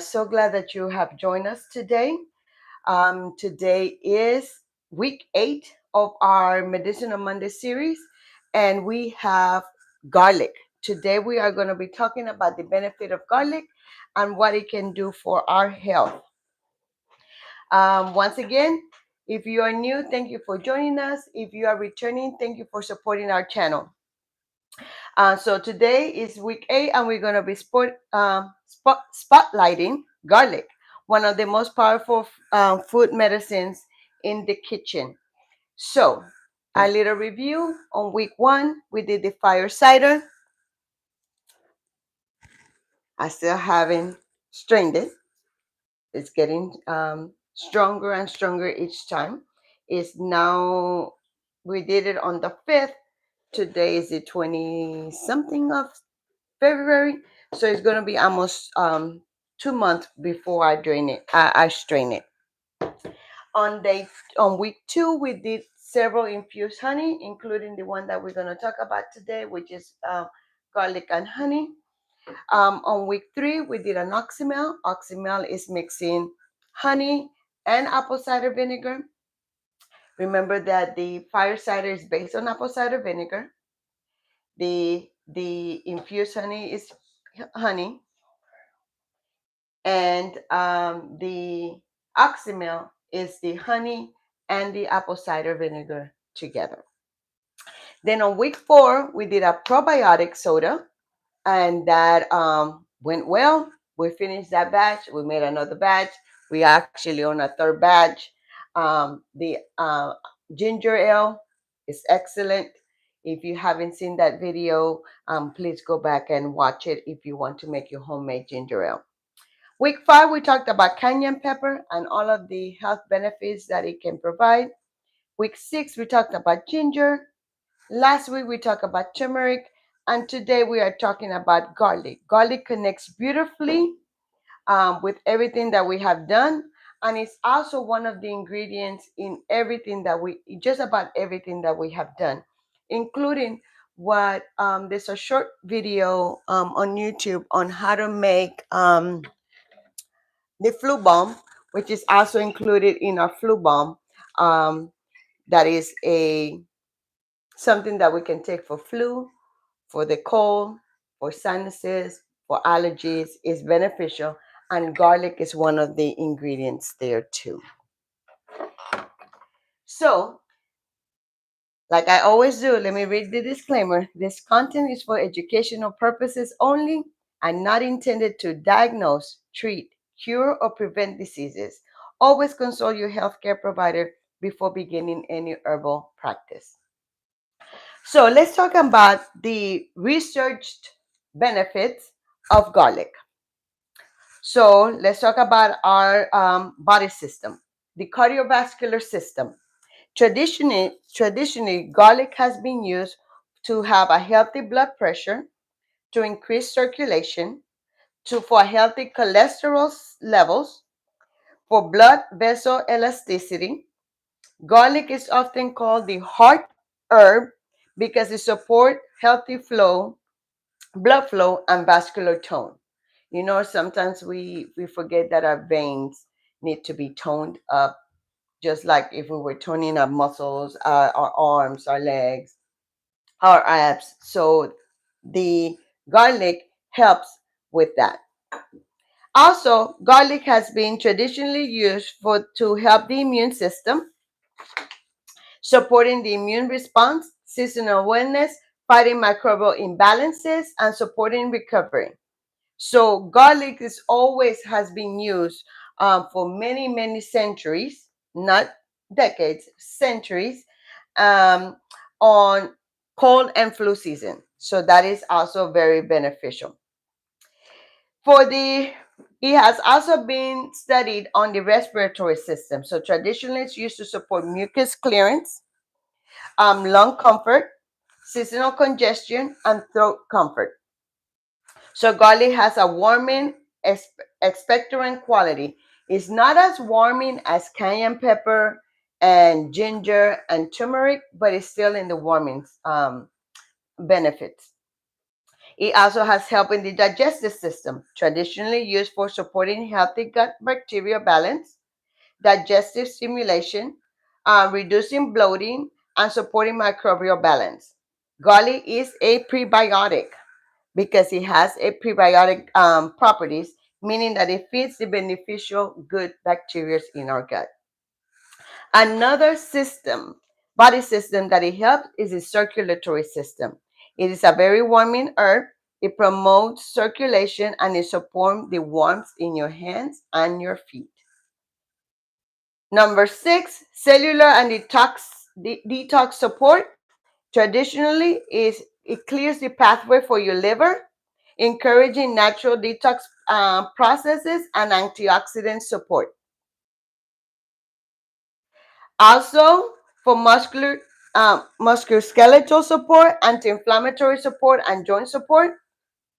So glad that you have joined us today. Today is week 8 of our Medicinal Monday series, and we have garlic. Today, we are going to be talking about the benefit of garlic and what it can do for our health. Once again, if you are new, thank you for joining us. If you are returning, thank you for supporting our channel. So today is week 8, and we're going to be spotlighting garlic, one of the most powerful food medicines in the kitchen. So, a little review on week 1, we did the fire cider. I still haven't strained it. It's getting stronger and stronger each time. It's now, we did it on the 5th. Today is the 20 something of February, so it's going to be almost 2 months before I drain it. I strain it. On week 2, we did several infused honey, including the one that we're going to talk about today, which is garlic and honey. On week 3, we did an oxymel. Oxymel is mixing honey and apple cider vinegar. Remember that the fire cider is based on apple cider vinegar. The infused honey is honey, and the oxymel is the honey and the apple cider vinegar together. Then on week 4, we did a probiotic soda, and that went well. We finished that batch. We made another batch. We actually on a third batch. The ginger ale is excellent. If you haven't seen that video, please go back and watch it if you want to make your homemade ginger ale. Week 5, we talked about cayenne pepper and all of the health benefits that it can provide. Week 6, we talked about ginger. Last week, we talked about turmeric. And today, we are talking about garlic. Garlic connects beautifully with everything that we have done. And it's also one of the ingredients in just about everything that we have done, including there's a short video on YouTube on how to make the flu balm, which is also included in our flu balm. That is something that we can take for flu, for the cold, for sinuses, for allergies. Is beneficial, and garlic is one of the ingredients there too. So, like I always do, let me read the disclaimer. This content is for educational purposes only and not intended to diagnose, treat, cure, or prevent diseases. Always consult your healthcare provider before beginning any herbal practice. So let's talk about the researched benefits of garlic. So let's talk about our body system, the cardiovascular system. Traditionally, garlic has been used to have a healthy blood pressure, to increase circulation, for healthy cholesterol levels, for blood vessel elasticity. Garlic is often called the heart herb because it supports healthy blood flow, and vascular tone. You know, sometimes we forget that our veins need to be toned up, just like if we were toning up muscles, our arms, our legs, our abs. So the garlic helps with that. Also, garlic has been traditionally used to help the immune system, supporting the immune response, seasonal wellness, fighting microbial imbalances, and supporting recovery. So garlic has been used for many, many centuries, not decades, centuries, um, on cold and flu season. So that is also very beneficial. It has also been studied on the respiratory system. So traditionally, it's used to support mucus clearance, lung comfort, seasonal congestion, and throat comfort. So garlic has a warming, expectorant quality. It's not as warming as cayenne pepper and ginger and turmeric, but it's still in the warming benefits. It also has help in the digestive system, traditionally used for supporting healthy gut bacteria balance, digestive stimulation, reducing bloating, and supporting microbial balance. Garlic is a prebiotic because it has a prebiotic properties, meaning that it feeds the beneficial good bacteria in our gut. Another body system that it helps is the circulatory system. It is a very warming herb. It promotes circulation and it supports the warmth in your hands and your feet. Number six, cellular and detox support. Traditionally, it clears the pathway for your liver, encouraging natural detox processes and antioxidant support. Also, for musculoskeletal support, anti-inflammatory support, and joint support.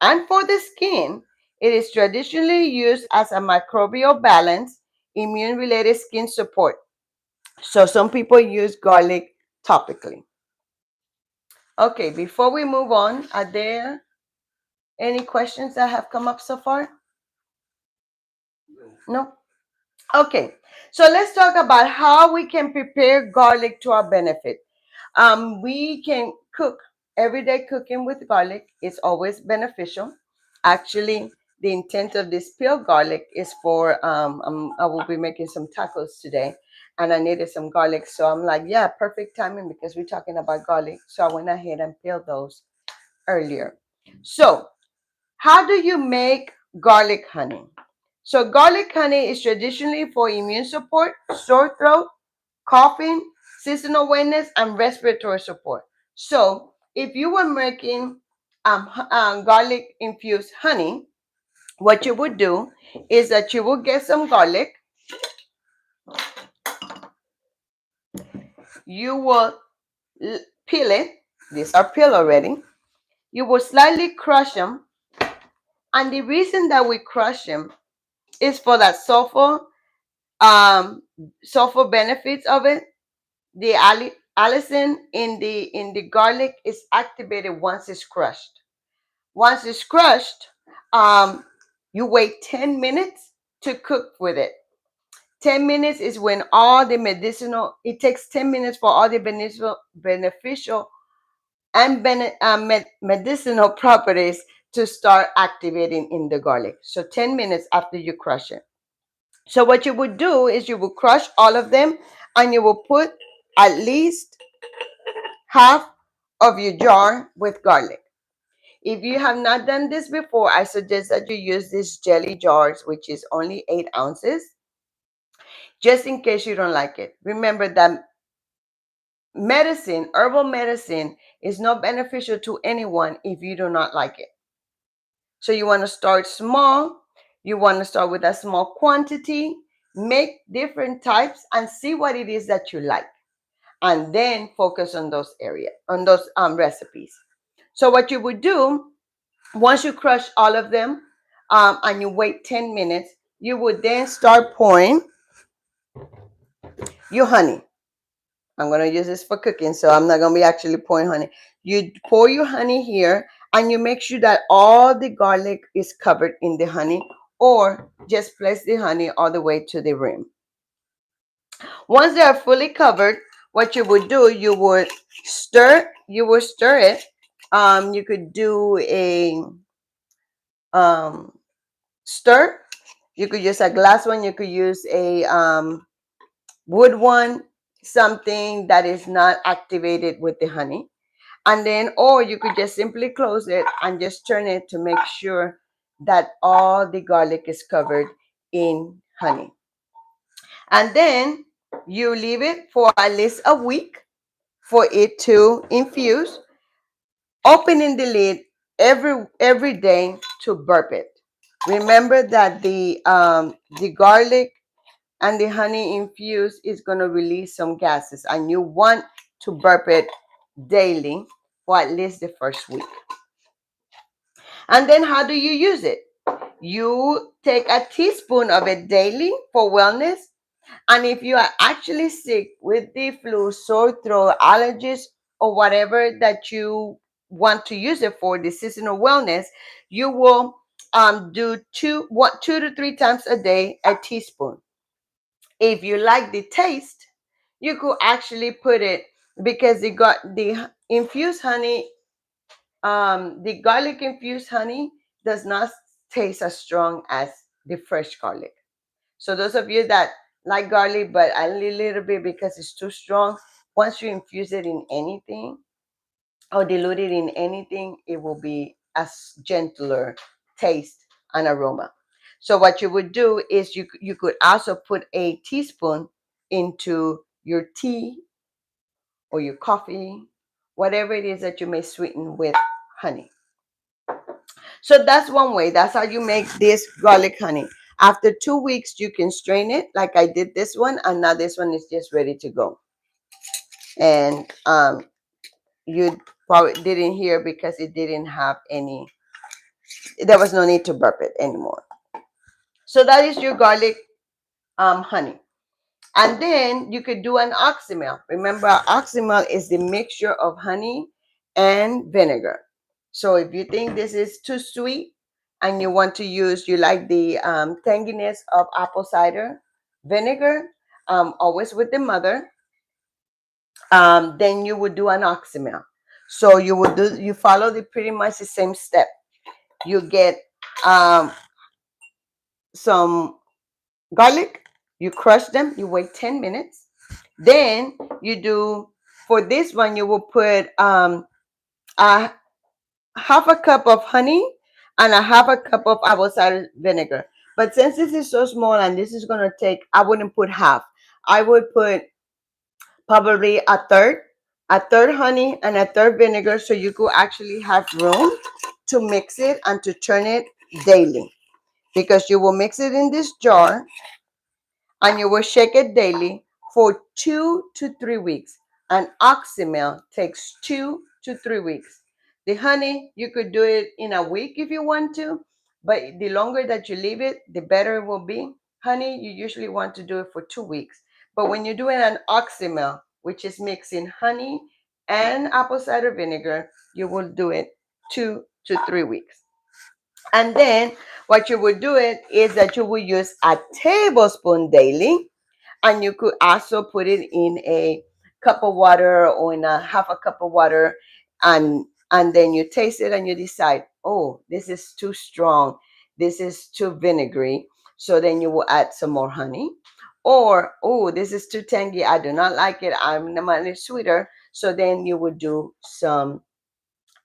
And for the skin, it is traditionally used as a microbial balance, immune-related skin support. So some people use garlic topically. Okay, before we move on, are there any questions that have come up so far? No? Okay, so let's talk about how we can prepare garlic to our benefit. We can cook. Everyday cooking with garlic is always beneficial. Actually, the intent of this peeled garlic is for, I will be making some tacos today and I needed some garlic. So I'm like, yeah, perfect timing because we're talking about garlic. So I went ahead and peeled those earlier. So how do you make garlic honey? So garlic honey is traditionally for immune support, sore throat, coughing, seasonal awareness, and respiratory support. So if you were making garlic infused honey, what you would do is that you would get some garlic, you will peel it, these are peeled already, you will slightly crush them, and the reason that we crush them is for that um, sulfur benefits of it. The allicin in the garlic is activated once it's crushed. Once it's crushed, um, you wait 10 minutes to cook with it. 10 minutes is when all the medicinal, it takes 10 minutes for all the beneficial and medicinal properties to start activating in the garlic. So 10 minutes after you crush it. So what you would do is you will crush all of them and you will put at least half of your jar with garlic. If you have not done this before, I suggest that you use these jelly jars, which is only 8 ounces, just in case you don't like it. Remember that herbal medicine, is not beneficial to anyone if you do not like it. So you want to start small. You want to start with a small quantity, make different types and see what it is that you like. And then focus on those recipes. So what you would do, once you crush all of them and you wait 10 minutes, you would then start pouring your honey. I'm going to use this for cooking, so I'm not going to be actually pouring honey. You pour your honey here and you make sure that all the garlic is covered in the honey, or just place the honey all the way to the rim. Once they are fully covered, what you would do, you would stir it. You could do a stir. You could use a glass one. You could use a wood one, something that is not activated with the honey. And then, or you could just simply close it and just turn it to make sure that all the garlic is covered in honey. And then you leave it for at least a week for it to infuse, opening the lid every day to burp it. Remember that the garlic and the honey infused is going to release some gases, and you want to burp it daily for at least the first week. And then how do you use it? You take a teaspoon of it daily for wellness. And if you are actually sick with the flu, sore throat, allergies, or whatever that you want to use it for, the seasonal wellness, you will do 2 to 3 times a day, a teaspoon. If you like the taste, you could actually put it, because they got the infused honey, the garlic infused honey does not taste as strong as the fresh garlic. So those of you that like garlic but a little bit because it's too strong, once you infuse it in anything or dilute it in anything, it will be a gentler taste and aroma. So what you would do is you could also put a teaspoon into your tea or your coffee, whatever it is that you may sweeten with honey. So that's one way. That's how you make this garlic honey. After 2 weeks, you can strain it like I did this one, and now this one is just ready to go. And you probably didn't hear because it didn't have any, there was no need to burp it anymore. So that is your garlic honey. And then you could do an oxymel. Remember, oxymel is the mixture of honey and vinegar. So if you think this is too sweet and you want to use, you like the tanginess of apple cider vinegar, always with the mother, then you would do an oxymel. So you follow the pretty much the same step. You get um, some garlic, you crush them, you wait 10 minutes. Then you do, for this one, you will put a half a cup of honey and a half a cup of apple cider vinegar. But since this is so small and this is going to take, I wouldn't put half. I would put probably a third honey and a third vinegar, so you could actually have room to mix it and to turn it daily. Because you will mix it in this jar and you will shake it daily for 2 to 3 weeks. An oxymel takes 2 to 3 weeks. The honey, you could do it in a week if you want to, but the longer that you leave it, the better it will be. Honey, you usually want to do it for 2 weeks. But when you're doing an oxymel, which is mixing honey and apple cider vinegar, you will do it 2 to 3 weeks. And then what you would do it is that you will use a tablespoon daily, and you could also put it in a cup of water or in a half a cup of water, and then you taste it and you decide, oh, this is too strong, this is too vinegary, so then you will add some more honey. Or, oh, this is too tangy, I do not like it, I'm much sweeter, so then you would do um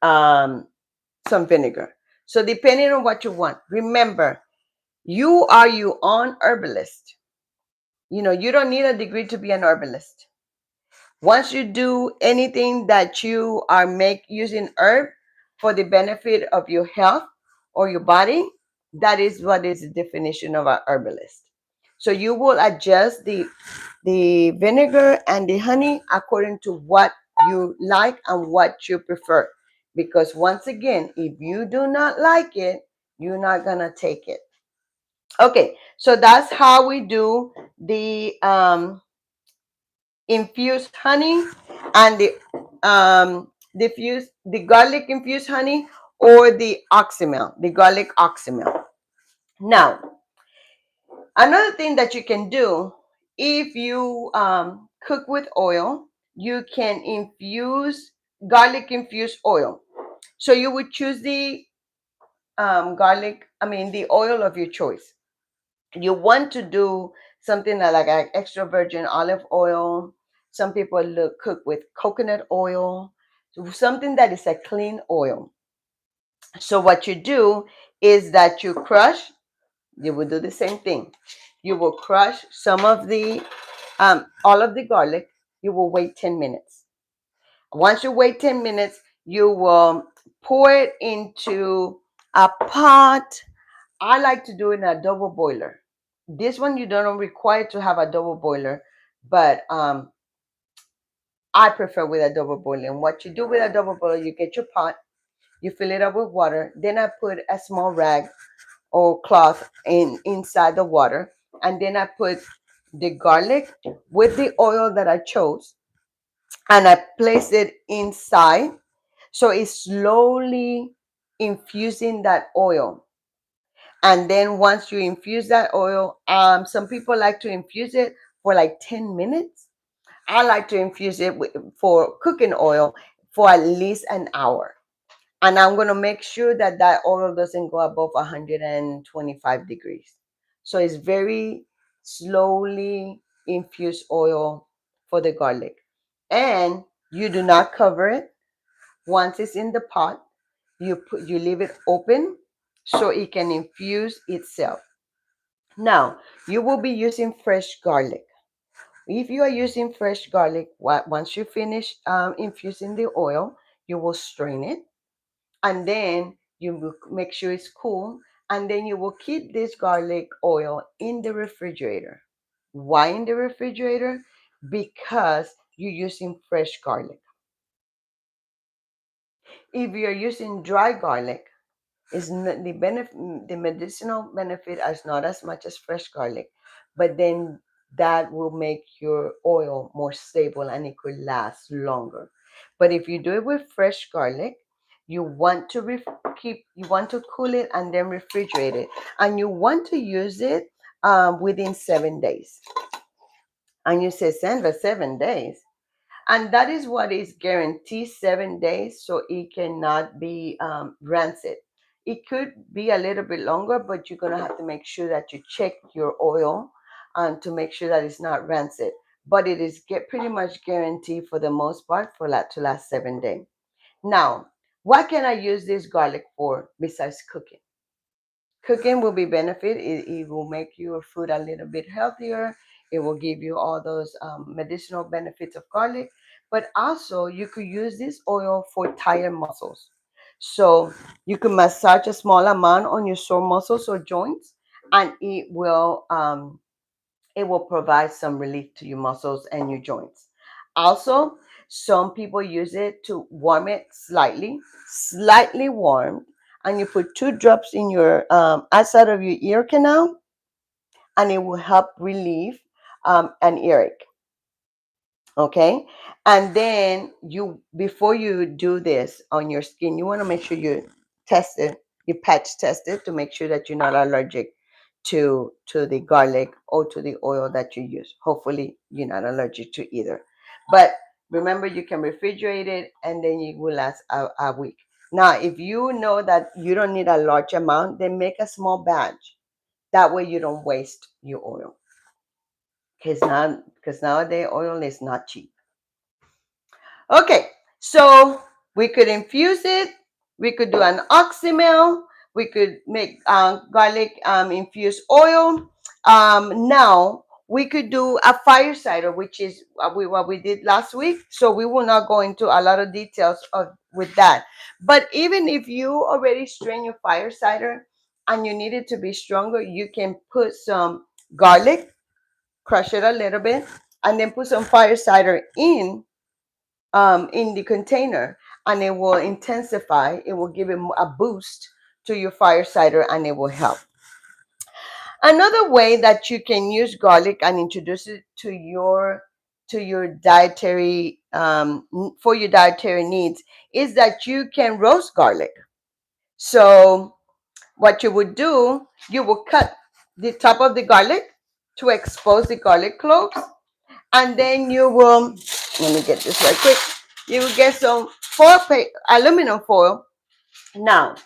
some vinegar. So depending on what you want, remember, you are your own herbalist. You don't need a degree to be an herbalist. Once you do anything that you are using herb for the benefit of your health or your body, that is what is the definition of an herbalist. So you will adjust the vinegar and the honey according to what you like and what you prefer. Because once again, if you do not like it, you're not gonna take it. Okay, so that's how we do the infused honey and the garlic infused honey, or the oxymel, the garlic oxymel. Now, another thing that you can do, if you cook with oil, you can infuse garlic infused oil. So you would choose the the oil of your choice. You want to do something like an extra virgin olive oil. Some people cook with coconut oil, so something that is a clean oil. So what you do is that you will do the same thing. You will crush some of the all of the garlic. You will wait 10 minutes. Once you wait 10 minutes, you will pour it into a pot. I like to do it in a double boiler. This one you don't require to have a double boiler, but I prefer with a double boiler. And what you do with a double boiler, you get your pot, you fill it up with water. Then I put a small rag or cloth inside the water, and then I put the garlic with the oil that I chose, and I place it inside. So it's slowly infusing that oil. And then once you infuse that oil, some people like to infuse it for like 10 minutes. I like to infuse it for cooking oil for at least an hour. And I'm going to make sure that that oil doesn't go above 125 degrees. So it's very slowly infused oil for the garlic. And you do not cover it. Once it's in the pot, you leave it open so it can infuse itself. Now, you will be using fresh garlic. If you are using fresh garlic, once you finish infusing the oil, you will strain it, and then you will make sure it's cool, and then you will keep this garlic oil in the refrigerator. Why in the refrigerator? Because you're using fresh garlic. If you're using dry garlic, is not the benefit, the medicinal benefit is not as much as fresh garlic, but then that will make your oil more stable and it could last longer. But if you do it with fresh garlic, you want to you want to cool it and then refrigerate it, and you want to use it within 7 days. And you say, Sandra, 7 days? And that is what is guaranteed, 7 days, so it cannot be rancid. It could be a little bit longer, but you're gonna have to make sure that you check your oil to make sure that it's not rancid. But it is get pretty much guaranteed for the most part for that to last 7 days. Now, what can I use this garlic for besides cooking? Cooking will be benefit. It will make your food a little bit healthier. It will give you all those medicinal benefits of garlic. But also, you could use this oil for tired muscles. So you can massage a small amount on your sore muscles or joints, and it will provide some relief to your muscles and your joints. Also, some people use it to warm it slightly warmed, and you put 2 drops in your outside of your ear canal, and it will help relieve an earache. Okay, and then you before you do this on your skin, you want to make sure you test it, you patch test it to make sure that you're not allergic to the garlic or to the oil that you use. Hopefully you're not allergic to either, but remember, you can refrigerate it and then it will last a week. Now if you know that you don't need a large amount, then make a small batch. That way you don't waste your oil, because nowadays oil is not cheap. Okay, so we could infuse it. We could do an oxymel. We could make garlic infused oil. Now we could do a fire cider, which is what we did last week. So we will not go into a lot of details with that. But even if you already strain your fire cider and you need it to be stronger, you can put some garlic, crush it a little bit, and then put some fire cider in the container, and it will intensify, it will give it a boost to your fire cider, and it will help. Another way that you can use garlic and introduce it to your dietary for your dietary needs is that you can roast garlic. So what you would do, you will cut the top of the garlic to expose the garlic cloves, and then you will, let me get this right quick, you will get some aluminum foil. Now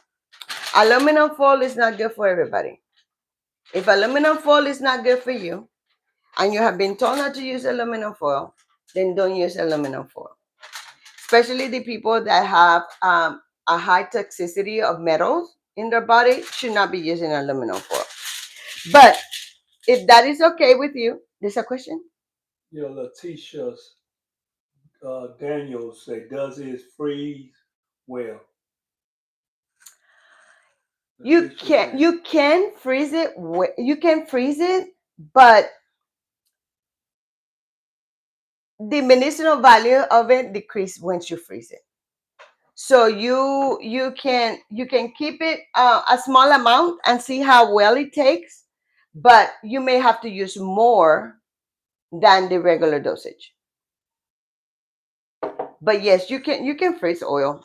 aluminum foil is not good for everybody. If aluminum foil is not good for you and you have been told not to use aluminum foil, then don't use aluminum foil, especially the people that have a high toxicity of metals in their body should not be using aluminum foil. But if that is okay with you, there's a question. You know, Letitia's Daniel say, does it freeze well? You Letitia can said, you can freeze it. You can freeze it, but the medicinal value of it decreases once you freeze it. So you can keep it a small amount and see how well it takes, but you may have to use more than the regular dosage. But yes, you can freeze oil.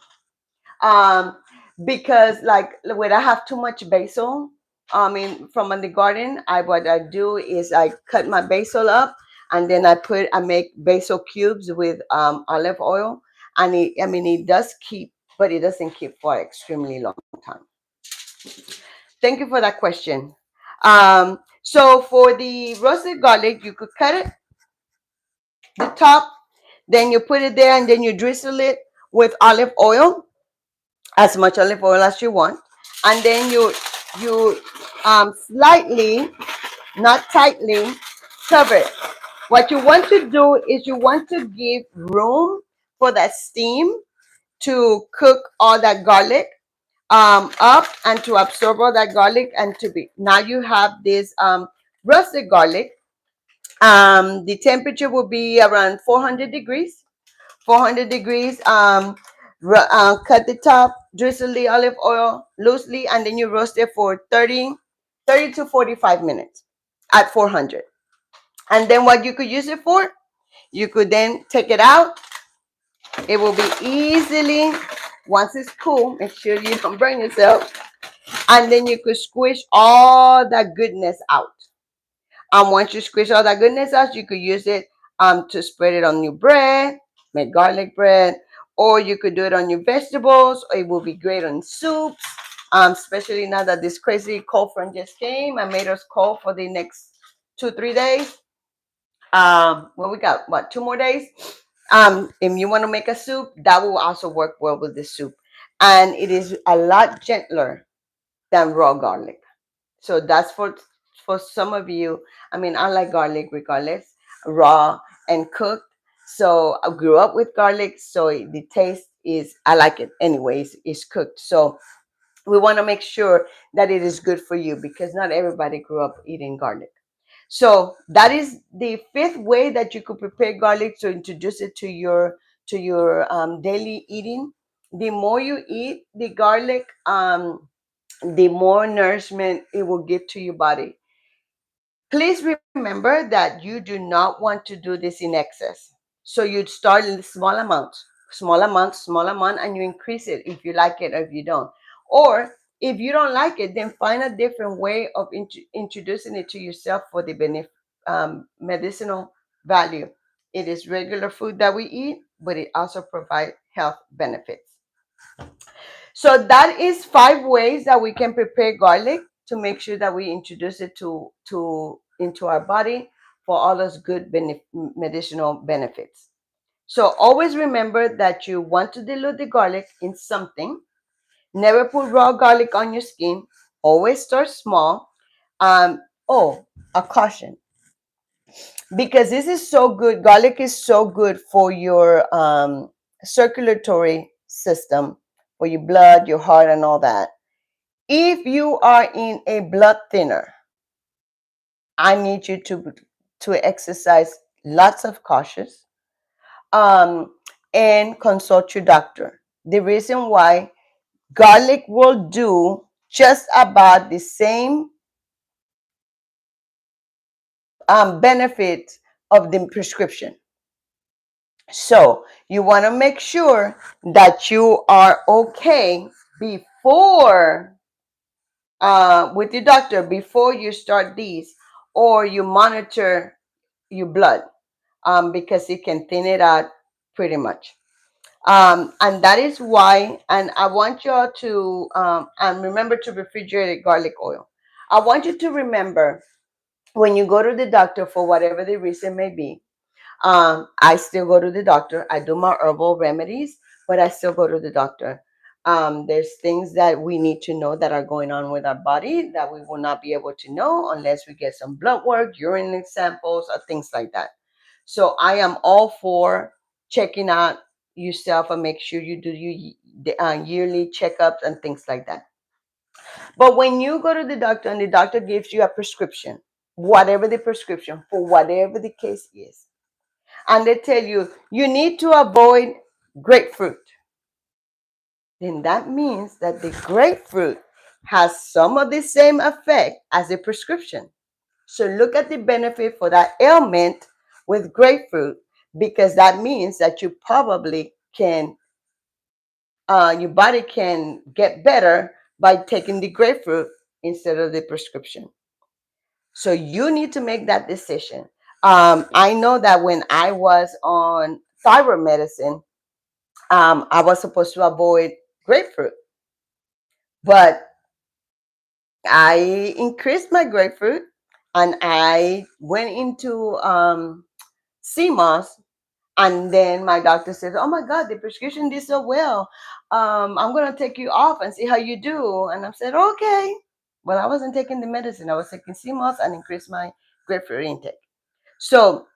Um, because like when I have too much basil, I mean from in the garden, I what I do is I cut my basil up and then I make basil cubes with olive oil, and I mean it does keep, but it doesn't keep for extremely long time. Thank you for that question. So for the roasted garlic, you could cut it the top, then you put it there, and then you drizzle it with olive oil, as much olive oil as you want, and then you slightly, not tightly, cover it. What you want to do is you want to give room for that steam to cook all that garlic up and to absorb all that garlic, and to be now you have this roasted garlic. The temperature will be around 400 degrees. 400 degrees. Cut the top, drizzle the olive oil loosely, and then you roast it for 30 to 45 minutes at 400. And then what you could use it for, you could then take it out. It will be easily, once it's cool, make sure you don't burn yourself. And then you could squish all that goodness out. Once you squish all that goodness out, you could use it to spread it on your bread, make garlic bread, or you could do it on your vegetables, or it will be great on soups. Especially now that this crazy cold front just came and made us cold for the next 2 3 days. Well, we got what, 2 more days. If you want to make a soup, that will also work well with the soup, and it is a lot gentler than raw garlic. So that's for some of you. I mean, I like garlic regardless, raw and cooked. So I grew up with garlic, so the taste is, I like it anyways. It's cooked, so we want to make sure that it is good for you because not everybody grew up eating garlic. So that is the fifth way that you could prepare garlic to introduce it to your daily eating. The more you eat the garlic, the more nourishment it will give to your body. Please remember that you do not want to do this in excess. So you'd start in small amounts, small amount, small amount, and you increase it if you like it or if you don't. Or if you don't like it, then find a different way of introducing it to yourself for the medicinal value. It is regular food that we eat, but it also provides health benefits. So that is 5 ways that we can prepare garlic to make sure that we introduce it to into our body for all those good medicinal benefits. So always remember that you want to dilute the garlic in something. Never put raw garlic on your skin. Always start small. Oh, a caution, because this is so good. Garlic is so good for your circulatory system, for your blood, your heart, and all that. If you are in a blood thinner, I need you to exercise lots of cautious, um, and consult your doctor. The reason why, garlic will do just about the same benefit of the prescription. So you want to make sure that you are okay before with your doctor before you start these, or you monitor your blood, because it can thin it out pretty much. And that is why, and I want you all to and remember to refrigerate garlic oil. I want you to remember, when you go to the doctor for whatever the reason may be, I still go to the doctor. I do my herbal remedies, but I still go to the doctor. There's things that we need to know that are going on with our body that we will not be able to know unless we get some blood work, urine samples, or things like that. So I am all for checking out yourself and make sure you do your yearly checkups and things like that. But when you go to the doctor and the doctor gives you a prescription, whatever the prescription for whatever the case is, and they tell you you need to avoid grapefruit, then that means that the grapefruit has some of the same effect as the prescription. So look at the benefit for that ailment with grapefruit, because that means that you probably can your body can get better by taking the grapefruit instead of the prescription. So you need to make that decision. I know that when I was on thyroid medicine, I was supposed to avoid grapefruit, but I increased my grapefruit and I went into CMOS. And then my doctor says, "Oh my God, the prescription did so well. I'm gonna take you off and see how you do." And I said, "Okay." Well, I wasn't taking the medicine. I was taking CMOS and increased my grapefruit intake. So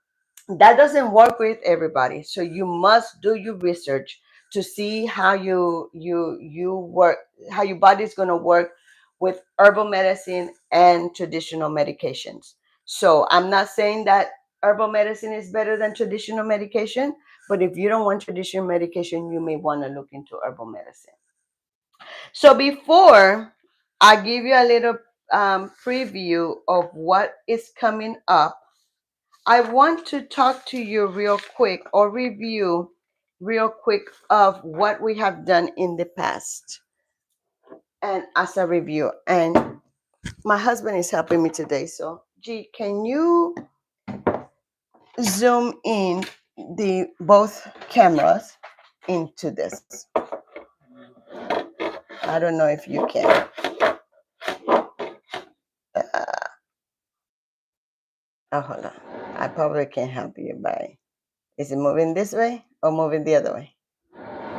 that doesn't work with everybody. So you must do your research to see how you work, how your body's going to work with herbal medicine and traditional medications. So I'm not saying that herbal medicine is better than traditional medication, but if you don't want traditional medication, you may want to look into herbal medicine. So before I give you a little preview of what is coming up, I want to talk to you real quick or review real quick of what we have done in the past and as a review. And my husband is helping me today. So, G, can you zoom in the both cameras into this? I don't know if you can. Oh, hold on. I probably can help you by. Is it moving this way or moving the other way?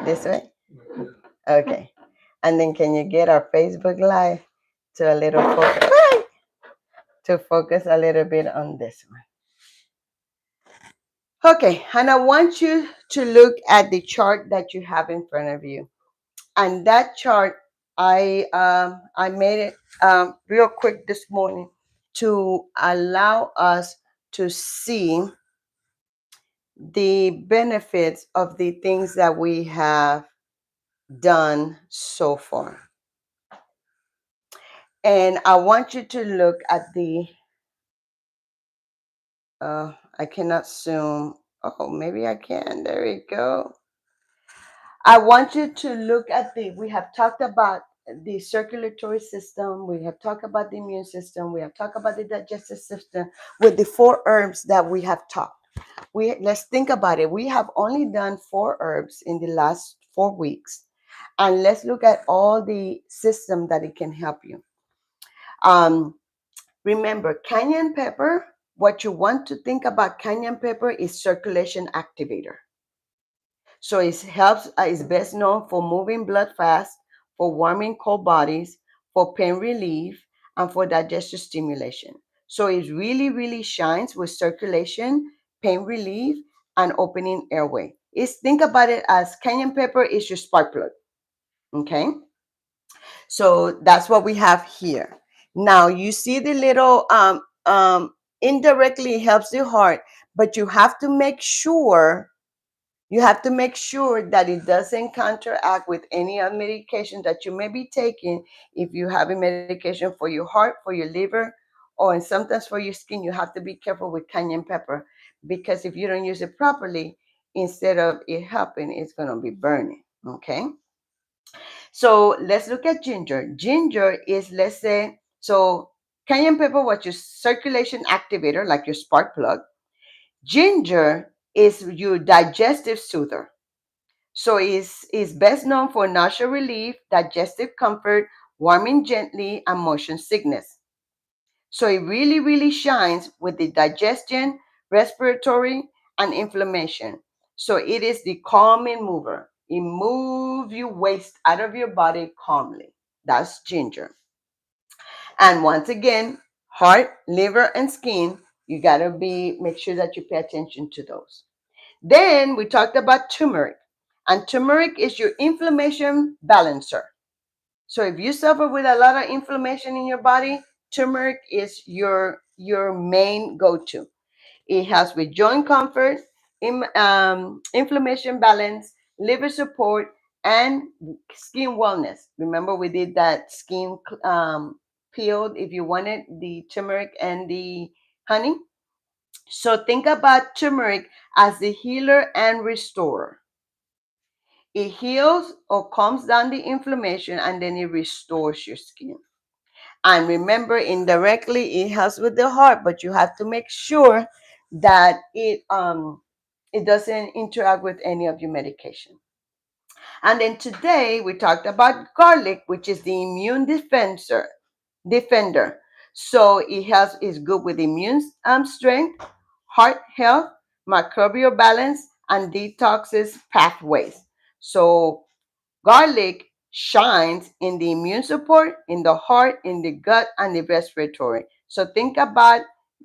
This way? Okay. And then can you get our Facebook Live to a little focus, to focus a little bit on this one? Okay, and I want you to look at the chart that you have in front of you. And that chart, I made it real quick this morning to allow us to see the benefits of the things that we have done so far. And I want you to look at the I cannot zoom. Oh, maybe I can. There we go. I want you to look at we have talked about the circulatory system. We have talked about the immune system. We have talked about the digestive system with the four herbs that we have talked. Let's think about it. We have only done four herbs in the last 4 weeks. And let's look at all the system that it can help you. Um, Remember, cayenne pepper, what you want to think about cayenne pepper is circulation activator. So it helps, it's best known for moving blood fast, for warming cold bodies, for pain relief, and for digestive stimulation. So it really, really shines with circulation, pain relief, and opening airway. Think about it as cayenne pepper is your spark plug. Okay? So that's what we have here. Now you see the little indirectly helps the heart, but you have to make sure that it doesn't counteract with any other medication that you may be taking. If you have a medication for your heart, for your liver, or and sometimes for your skin, you have to be careful with cayenne pepper because if you don't use it properly, instead of it helping, it's going to be burning. Okay. So let's look at ginger. Ginger is, let's say, so cayenne pepper was your circulation activator, like your spark plug. Ginger is your digestive soother. So it's best known for nausea relief, digestive comfort, warming gently, and motion sickness. So it really, really shines with the digestion, respiratory, and inflammation. So it is the calming mover. It moves your waste out of your body calmly. That's ginger. And once again, heart, liver, and skin, you gotta make sure that you pay attention to those. Then we talked about turmeric. And turmeric is your inflammation balancer. So if you suffer with a lot of inflammation in your body, turmeric is your main go-to. It helps with joint comfort, inflammation balance, liver support, and skin wellness. Remember, we did that skin peeled if you wanted the turmeric and the honey. So think about turmeric as the healer and restorer. It heals or calms down the inflammation, and then it restores your skin. And remember, indirectly, it helps with the heart, but you have to make sure that it doesn't interact with any of your medication. And then today we talked about garlic, which is the immune defender. So it helps is good with immune strength, heart health, microbial balance, and detoxes pathways. So garlic shines in the immune support, in the heart, in the gut, and the respiratory. So think about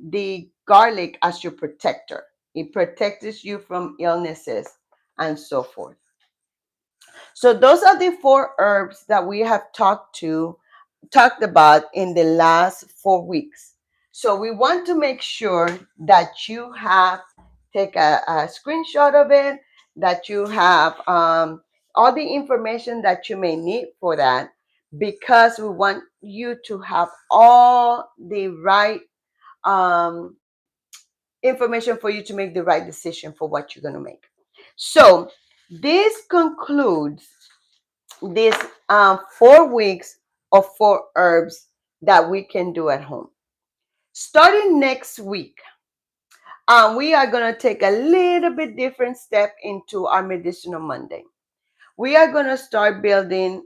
the garlic as your protector. It protects you from illnesses and so forth. So those are the four herbs that we have talked about in the last 4 weeks. So we want to make sure that you have take a screenshot of it, that you have all the information that you may need for that, because we want you to have all the right um, information for you to make the right decision for what you're going to make. So this concludes these 4 weeks of four herbs that we can do at home. Starting next week, we are going to take a little bit different step into our medicinal Monday. We are going to start building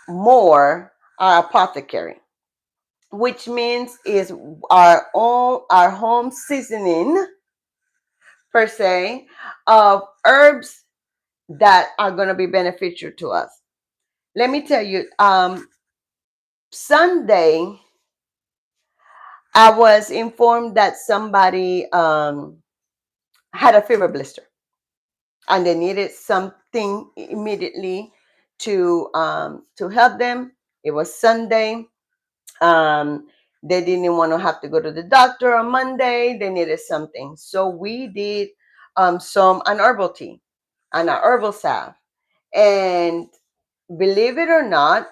more our apothecary, which means is our home seasoning per se of herbs that are going to be beneficial to us. Let me tell you, Sunday I was informed that somebody had a fever blister and they needed something immediately to help them. It was Sunday. They didn't want to have to go to the doctor on Monday. They needed something, so we did some an herbal tea and a herbal salve. And believe it or not,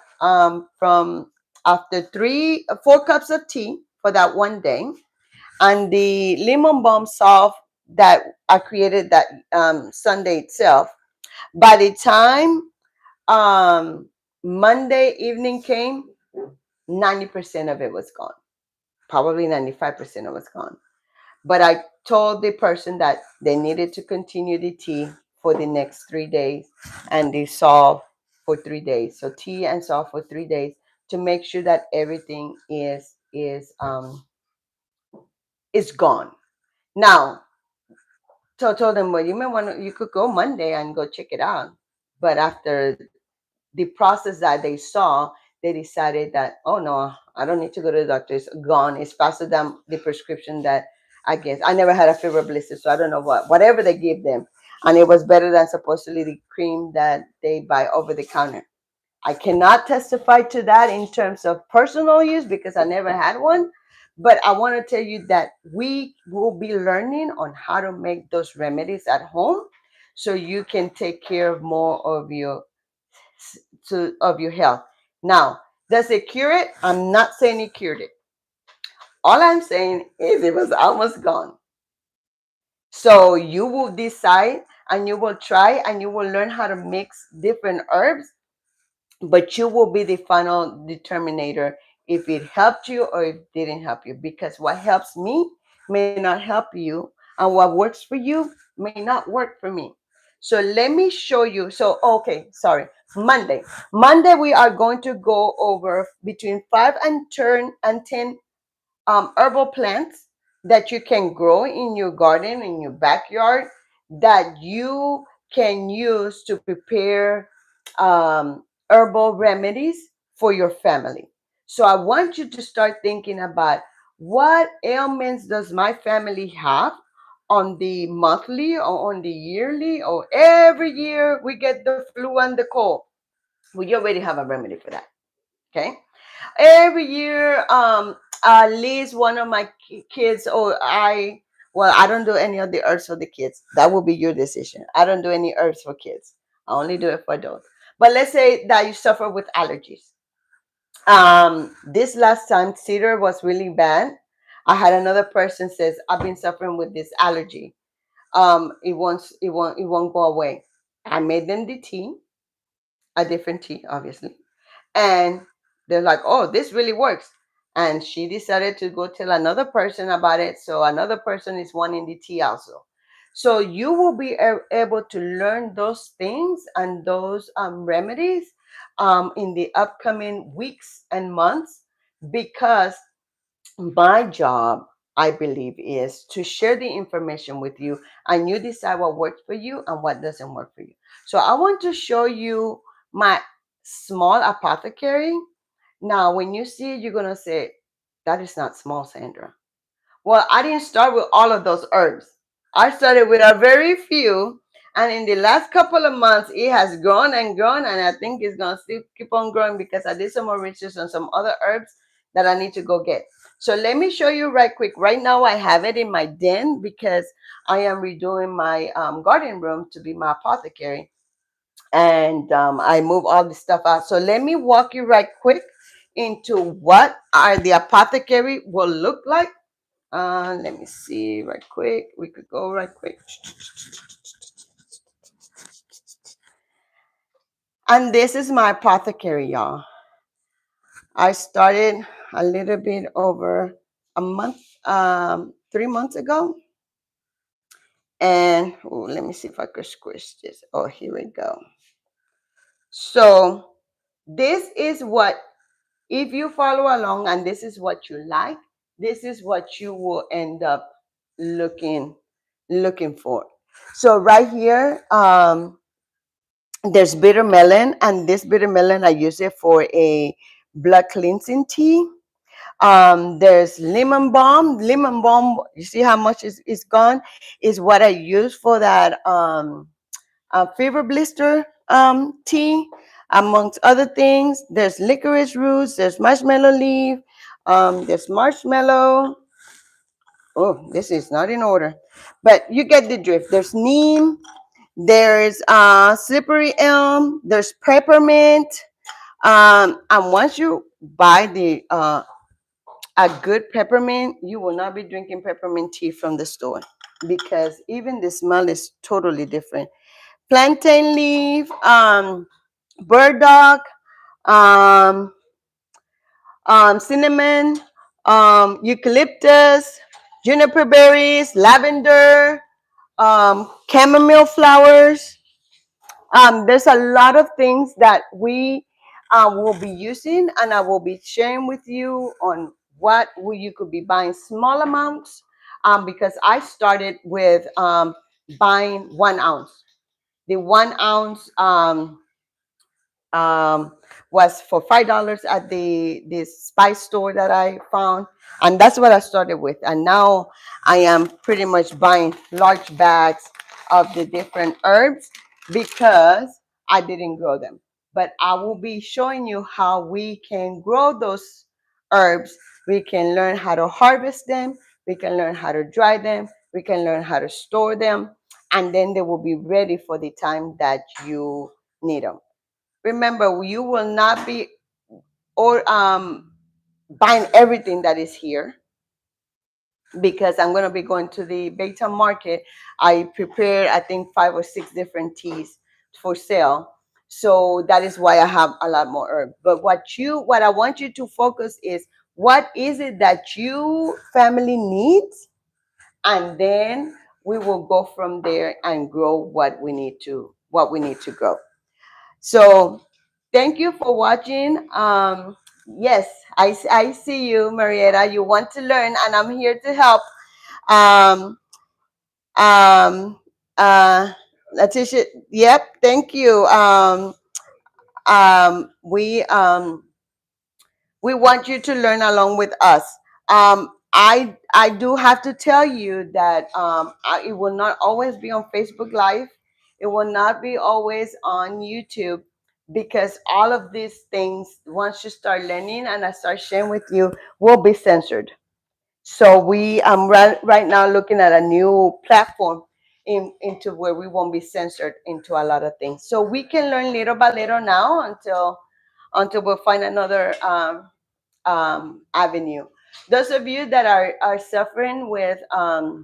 from after 4 cups of tea for that one day, and the lemon balm salve that I created that Sunday itself, by the time um, Monday evening came, 90% of it was gone. Probably 95% of it was gone. But I told the person that they needed to continue the tea for the next 3 days and the salve for 3 days. So tea and salve for 3 days to make sure that everything is gone. Now, so I told them, well, you could go Monday and go check it out. But after the process that they saw, they decided that, oh no, I don't need to go to the doctor. It's gone. It's faster than the prescription that I guess. I never had a fever blister, so I don't know whatever they give them. And it was better than supposedly the cream that they buy over the counter. I cannot testify to that in terms of personal use because I never had one. But I want to tell you that we will be learning on how to make those remedies at home so you can take care of more of your health. Now, does it cure it? I'm not saying it cured it. All I'm saying is it was almost gone. So you will decide and you will try and you will learn how to mix different herbs, but you will be the final determinator if it helped you or if it didn't help you, because what helps me may not help you, and what works for you may not work for me. So let me show you. So okay, sorry. Monday we are going to go over between 5 and 10 herbal plants that you can grow in your garden, in your backyard, that you can use to prepare herbal remedies for your family. So I want you to start thinking about what ailments does my family have on the monthly or on the yearly, or every year we get the flu and the cold. We already have a remedy for that. Okay, every year at least one of my kids, or I don't do any of the herbs for the kids. That will be your decision. I don't do any herbs for kids. I only do it for adults. But let's say that you suffer with allergies. This last time cider was really bad. I had another person says, I've been suffering with this allergy. It won't go away. I made them the tea, a different tea, obviously. And they're like, oh, this really works. And she decided to go tell another person about it. So another person is wanting the tea also. So you will be able to learn those things and those remedies in the upcoming weeks and months, because my job, I believe, is to share the information with you, and you decide what works for you and what doesn't work for you. So I want to show you my small apothecary. Now, when you see it, you're going to say, that is not small, Sandra. Well, I didn't start with all of those herbs. I started with a very few, and in the last couple of months, it has grown and grown, and I think it's gonna still keep on growing because I did some more research on some other herbs that I need to go get. So let me show you right quick. Right now, I have it in my den because I am redoing my garden room to be my apothecary, and I move all the stuff out. So let me walk you right quick into what are the apothecary will look like. Let me see right quick. We could go right quick. And this is my apothecary, y'all. I started a little bit over a month, 3 months ago. And let me see if I could squish this. Oh, here we go. So this is what, if you follow along and this is what you like, this is what you will end up looking looking for. So right here, there's bitter melon, and this bitter melon I use it for a blood cleansing tea. There's lemon balm. Lemon balm, you see how much is gone, is what I use for that fever blister tea, amongst other things. There's licorice roots, there's marshmallow leaf, there's marshmallow. Oh, this is not in order, but you get the drift. There's neem, there's slippery elm, there's peppermint. And once you buy the a good peppermint, you will not be drinking peppermint tea from the store, because even the smell is totally different. Plantain leaf, burdock, um, cinnamon, eucalyptus, juniper berries, lavender, chamomile flowers. There's a lot of things that we will be using, and I will be sharing with you on what you could be buying small amounts, because I started with buying 1 ounce. The 1 ounce um, was for $5 at the this spice store that I found, and that's what I started with. And now I am pretty much buying large bags of the different herbs because I didn't grow them. But I will be showing you how we can grow those herbs. We can learn how to harvest them. We can learn how to dry them. We can learn how to store them, and then they will be ready for the time that you need them. Remember, you will not be or buying everything that is here, because I'm going to be going to the Baytown market. I prepare, I think, 5 or 6 different teas for sale. So that is why I have a lot more herbs. But what I want you to focus is, what is it that you family needs, and then we will go from there and grow what we need to grow. So thank you for watching. Yes, I see you, Marietta. You want to learn, and I'm here to help. Um, um, uh, Letitia, yep, thank you. Um, we um, we want you to learn along with us. I do have to tell you that it will not always be on Facebook Live. It will not be always on YouTube, because all of these things, once you start learning and I start sharing with you, will be censored. So we right now looking at a new platform into where we won't be censored into a lot of things. So we can learn little by little now until we'll find another avenue. Those of you that are suffering with high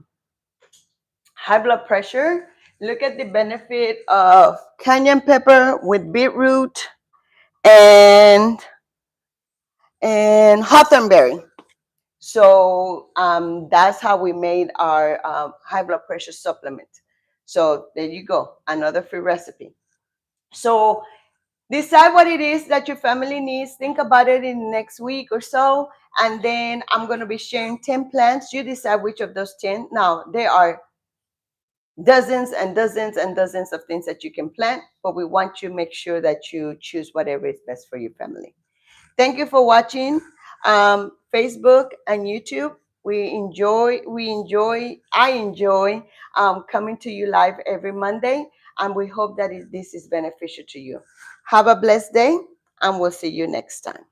blood pressure, Look at the benefit of cayenne pepper with beetroot and hawthornberry. So that's how we made our high blood pressure supplement. So there you go, another free recipe. So decide what it is that your family needs. Think about it in the next week or so. And then I'm going to be sharing 10 plants. You decide which of those 10. Now, there are dozens and dozens and dozens of things that you can plant, but we want you to make sure that you choose whatever is best for your family. Thank you for watching Facebook and YouTube. I enjoy coming to you live every Monday, and we hope that this is beneficial to you. Have a blessed day, and we'll see you next time.